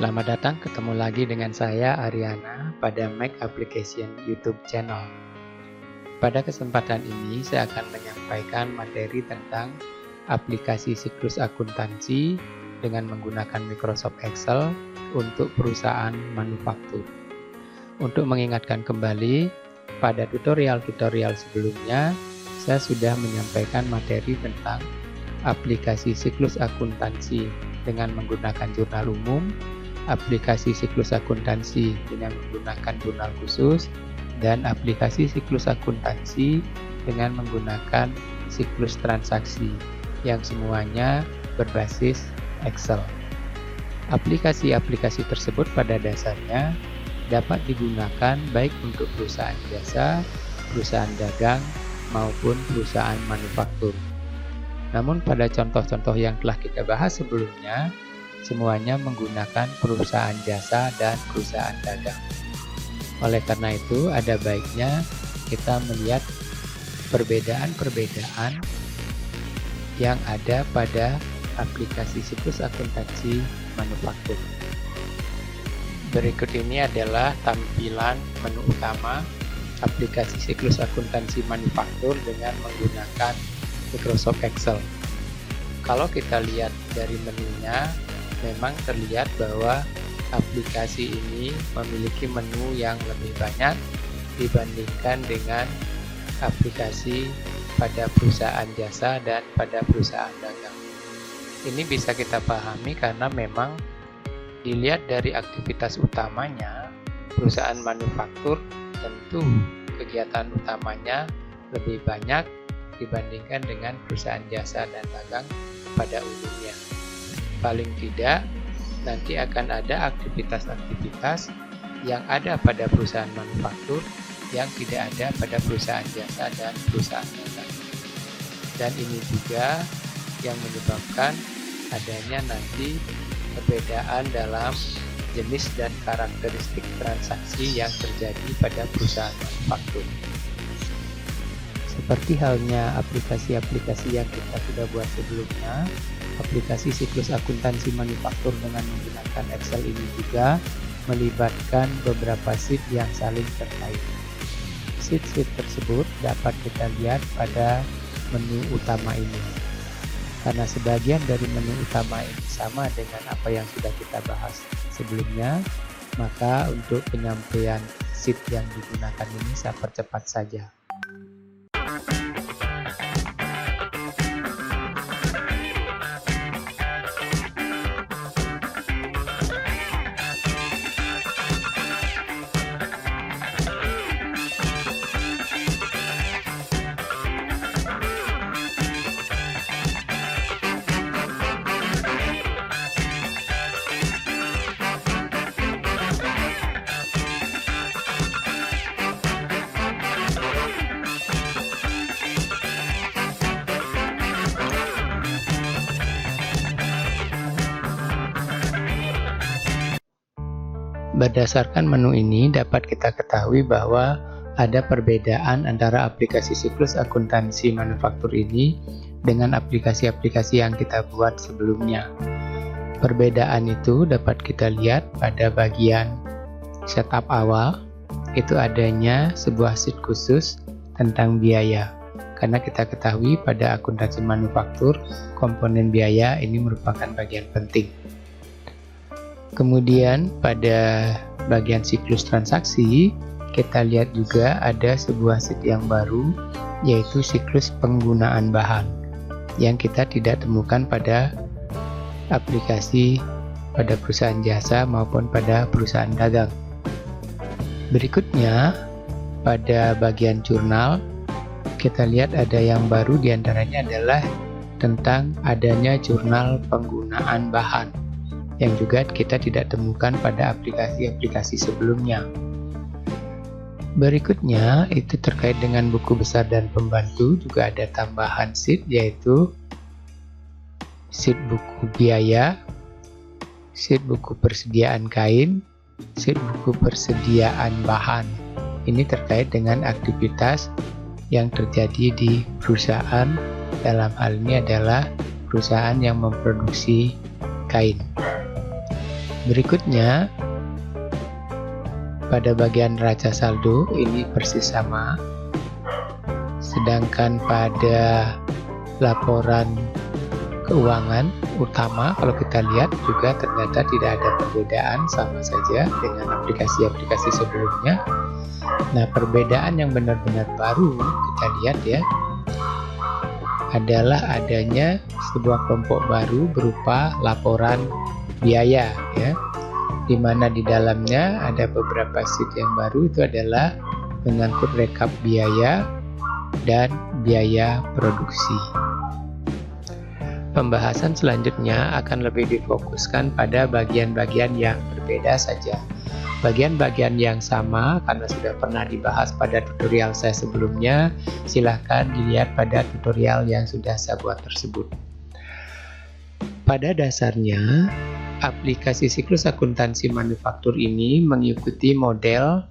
Selamat datang, ketemu lagi dengan saya Ariana pada Mac Application YouTube channel. Pada kesempatan ini saya akan menyampaikan materi tentang aplikasi siklus akuntansi dengan menggunakan Microsoft Excel untuk perusahaan manufaktur. Untuk mengingatkan kembali, pada tutorial-tutorial sebelumnya saya sudah menyampaikan materi tentang aplikasi siklus akuntansi dengan menggunakan jurnal umum, aplikasi siklus akuntansi dengan menggunakan jurnal khusus, dan aplikasi siklus akuntansi dengan menggunakan siklus transaksi yang semuanya berbasis Excel. Aplikasi-aplikasi tersebut pada dasarnya dapat digunakan baik untuk perusahaan jasa, perusahaan dagang, maupun perusahaan manufaktur. Namun pada contoh-contoh yang telah kita bahas sebelumnya, semuanya menggunakan perusahaan jasa dan perusahaan dagang. Oleh karena itu, ada baiknya kita melihat perbedaan-perbedaan yang ada pada aplikasi siklus akuntansi manufaktur. Berikut ini adalah tampilan menu utama aplikasi siklus akuntansi manufaktur dengan menggunakan Microsoft Excel. Kalau kita lihat dari menunya, memang terlihat bahwa aplikasi ini memiliki menu yang lebih banyak dibandingkan dengan aplikasi pada perusahaan jasa dan pada perusahaan dagang. Ini bisa kita pahami karena memang dilihat dari aktivitas utamanya, perusahaan manufaktur tentu kegiatan utamanya lebih banyak dibandingkan dengan perusahaan jasa dan dagang pada umumnya. Paling tidak, nanti akan ada aktivitas-aktivitas yang ada pada perusahaan manufaktur yang tidak ada pada perusahaan jasa dan perusahaan dagang. Dan ini juga yang menyebabkan adanya nanti perbedaan dalam jenis dan karakteristik transaksi yang terjadi pada perusahaan manufaktur. Seperti halnya aplikasi-aplikasi yang kita sudah buat sebelumnya, aplikasi siklus akuntansi manufaktur dengan menggunakan Excel ini juga melibatkan beberapa sheet yang saling terkait. Sheet-sheet tersebut dapat kita lihat pada menu utama ini. Karena sebagian dari menu utama ini sama dengan apa yang sudah kita bahas sebelumnya, maka untuk penyampaian sheet yang digunakan ini saya percepat saja. Berdasarkan menu ini dapat kita ketahui bahwa ada perbedaan antara aplikasi siklus akuntansi manufaktur ini dengan aplikasi-aplikasi yang kita buat sebelumnya. Perbedaan itu dapat kita lihat pada bagian setup awal, itu adanya sebuah sheet khusus tentang biaya. Karena kita ketahui pada akuntansi manufaktur, komponen biaya ini merupakan bagian penting. Kemudian pada bagian siklus transaksi, kita lihat juga ada sebuah sheet yang baru, yaitu siklus penggunaan bahan, yang kita tidak temukan pada aplikasi pada perusahaan jasa maupun pada perusahaan dagang. Berikutnya, pada bagian jurnal, kita lihat ada yang baru diantaranya adalah tentang adanya jurnal penggunaan bahan, yang juga kita tidak temukan pada aplikasi-aplikasi sebelumnya. Berikutnya itu terkait dengan buku besar dan pembantu, juga ada tambahan sheet, yaitu sheet buku biaya, sheet buku persediaan kain, sheet buku persediaan bahan. Ini terkait dengan aktivitas yang terjadi di perusahaan, dalam hal ini adalah perusahaan yang memproduksi kain. Berikutnya, pada bagian neraca saldo ini persis sama. Sedangkan pada laporan keuangan utama, kalau kita lihat juga ternyata tidak ada perbedaan, sama saja dengan aplikasi-aplikasi sebelumnya. Nah, perbedaan yang benar-benar baru kita lihat ya, adalah adanya sebuah kelompok baru berupa laporan biaya ya, di mana di dalamnya ada beberapa sheet yang baru. Itu adalah menyangkut rekap biaya dan biaya produksi. Pembahasan selanjutnya akan lebih difokuskan pada bagian-bagian yang berbeda saja. Bagian-bagian yang sama karena sudah pernah dibahas pada tutorial saya sebelumnya, silahkan dilihat pada tutorial yang sudah saya buat tersebut. Pada dasarnya, aplikasi siklus akuntansi manufaktur ini mengikuti model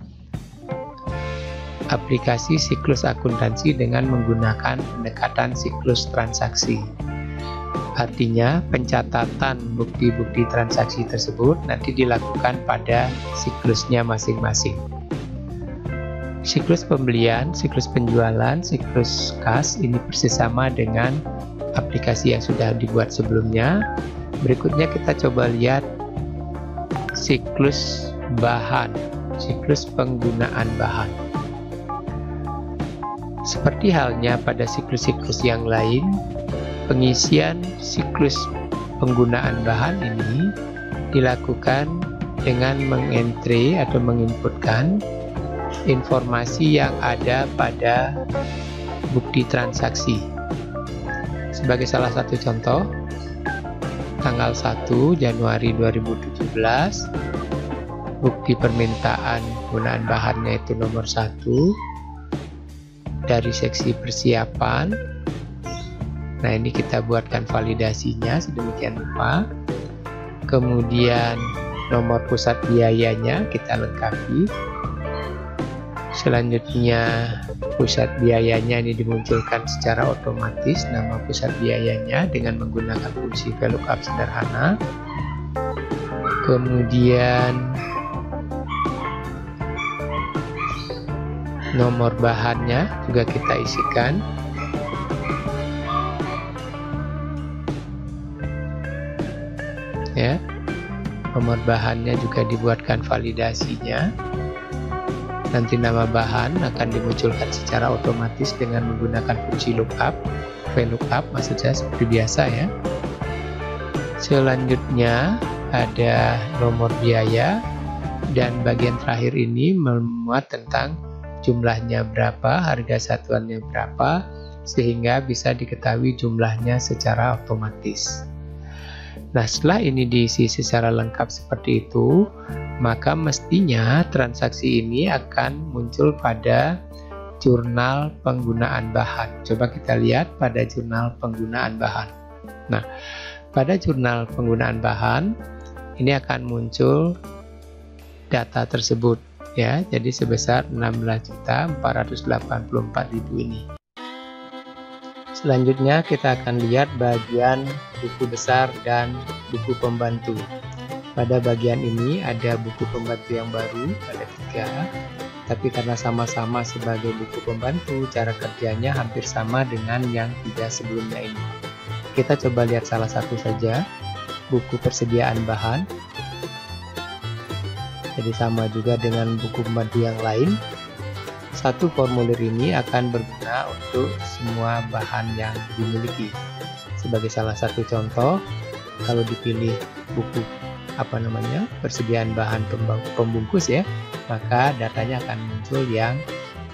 aplikasi siklus akuntansi dengan menggunakan pendekatan siklus transaksi. Artinya, pencatatan bukti-bukti transaksi tersebut nanti dilakukan pada siklusnya masing-masing. Siklus pembelian, siklus penjualan, siklus kas ini persis sama dengan aplikasi yang sudah dibuat sebelumnya. Berikutnya kita coba lihat siklus bahan, siklus penggunaan bahan. Seperti halnya pada siklus-siklus yang lain, pengisian siklus penggunaan bahan ini dilakukan dengan mengentre atau menginputkan informasi yang ada pada bukti transaksi. Sebagai salah satu contoh, tanggal 1 Januari 2017, bukti permintaan penggunaan bahannya itu nomor 1 dari seksi persiapan. Nah, ini kita buatkan validasinya sedemikian rupa. Kemudian nomor pusat biayanya kita lengkapi. Selanjutnya pusat biayanya ini dimunculkan secara otomatis nama pusat biayanya dengan menggunakan fungsi VLOOKUP sederhana. Kemudian nomor bahannya juga kita isikan. Ya, nomor bahannya juga dibuatkan validasinya. Nanti nama bahan akan dimunculkan secara otomatis dengan menggunakan fungsi lookup, VLOOKUP maksud saya seperti biasa ya. Selanjutnya ada nomor biaya, dan bagian terakhir ini memuat tentang jumlahnya berapa, harga satuannya berapa, sehingga bisa diketahui jumlahnya secara otomatis. Nah, setelah ini diisi secara lengkap seperti itu, maka mestinya transaksi ini akan muncul pada jurnal penggunaan bahan. Coba kita lihat pada jurnal penggunaan bahan. Nah, pada jurnal penggunaan bahan ini akan muncul data tersebut ya. Jadi sebesar 16.484.000 ini. Selanjutnya kita akan lihat bagian buku besar dan buku pembantu. Pada bagian ini ada buku pembantu yang baru, ada 3, tapi karena sama-sama sebagai buku pembantu, cara kerjanya hampir sama dengan yang 3 sebelumnya ini. Kita coba lihat salah satu saja, buku persediaan bahan. Jadi sama juga dengan buku pembantu yang lain. Satu formulir ini akan berguna untuk semua bahan yang dimiliki. Sebagai salah satu contoh, kalau dipilih buku persediaan bahan pembungkus ya, maka datanya akan muncul yang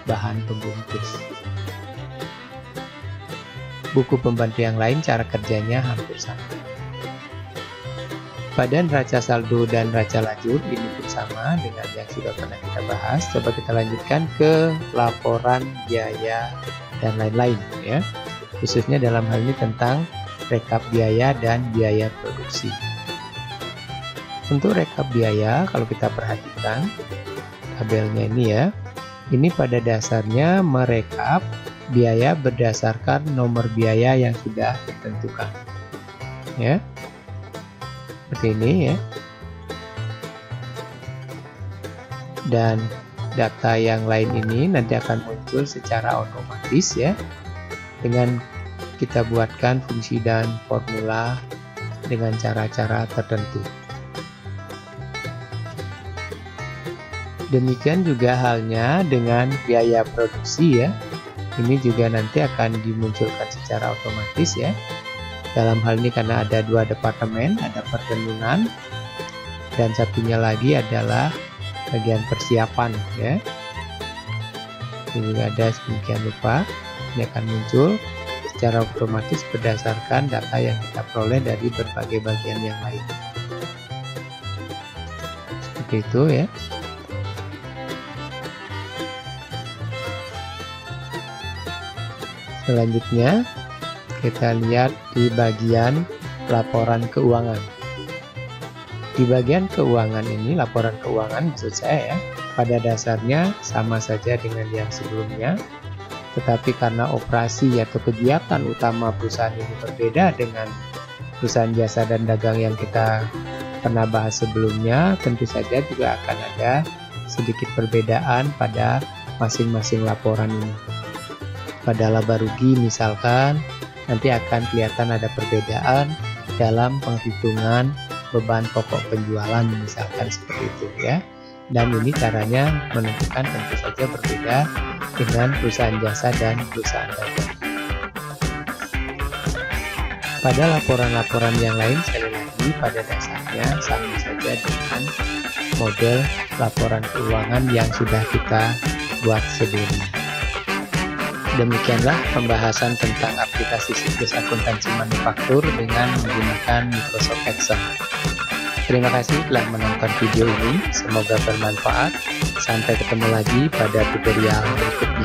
bahan pembungkus. Buku pembantu yang lain cara kerjanya hampir sama. Pada neraca saldo dan neraca lajur ini pun sama dengan yang sudah pernah kita bahas. Coba kita lanjutkan ke laporan biaya dan lain-lain ya. Khususnya dalam hal ini tentang rekap biaya dan biaya produksi. Untuk rekap biaya, kalau kita perhatikan tabelnya ini ya, ini pada dasarnya merekap biaya berdasarkan nomor biaya yang sudah ditentukan ya. Seperti ini ya. dan data yang lain ini nanti akan muncul secara otomatis ya, dengan kita buatkan fungsi dan formula dengan cara-cara tertentu. Demikian juga halnya dengan biaya produksi ya. Ini juga nanti akan dimunculkan secara otomatis ya. Dalam hal ini karena ada dua departemen, ada pertemuan dan satunya lagi adalah bagian persiapan ya. Ini juga ada sedemikian rupa. Ini akan muncul secara otomatis berdasarkan data yang kita peroleh dari berbagai bagian yang lain. Seperti itu ya. Selanjutnya kita lihat di bagian laporan keuangan. Di bagian keuangan ini, laporan keuangan maksud saya ya, pada dasarnya sama saja dengan yang sebelumnya, tetapi karena operasi atau kegiatan utama perusahaan ini berbeda dengan perusahaan jasa dan dagang yang kita pernah bahas sebelumnya, tentu saja juga akan ada sedikit perbedaan pada masing-masing laporan ini. Pada laba rugi misalkan, nanti akan kelihatan ada perbedaan dalam penghitungan beban pokok penjualan misalkan seperti itu ya. Dan ini caranya menentukan tentu saja berbeda dengan perusahaan jasa dan perusahaan dagang. Pada laporan-laporan yang lain sekali lagi pada dasarnya sama saja dengan model laporan keuangan yang sudah kita buat sebelumnya. Demikianlah pembahasan tentang aplikasi siklus akuntansi manufaktur dengan menggunakan Microsoft Excel. Terima kasih telah menonton video ini, semoga bermanfaat. Sampai ketemu lagi pada tutorial berikutnya.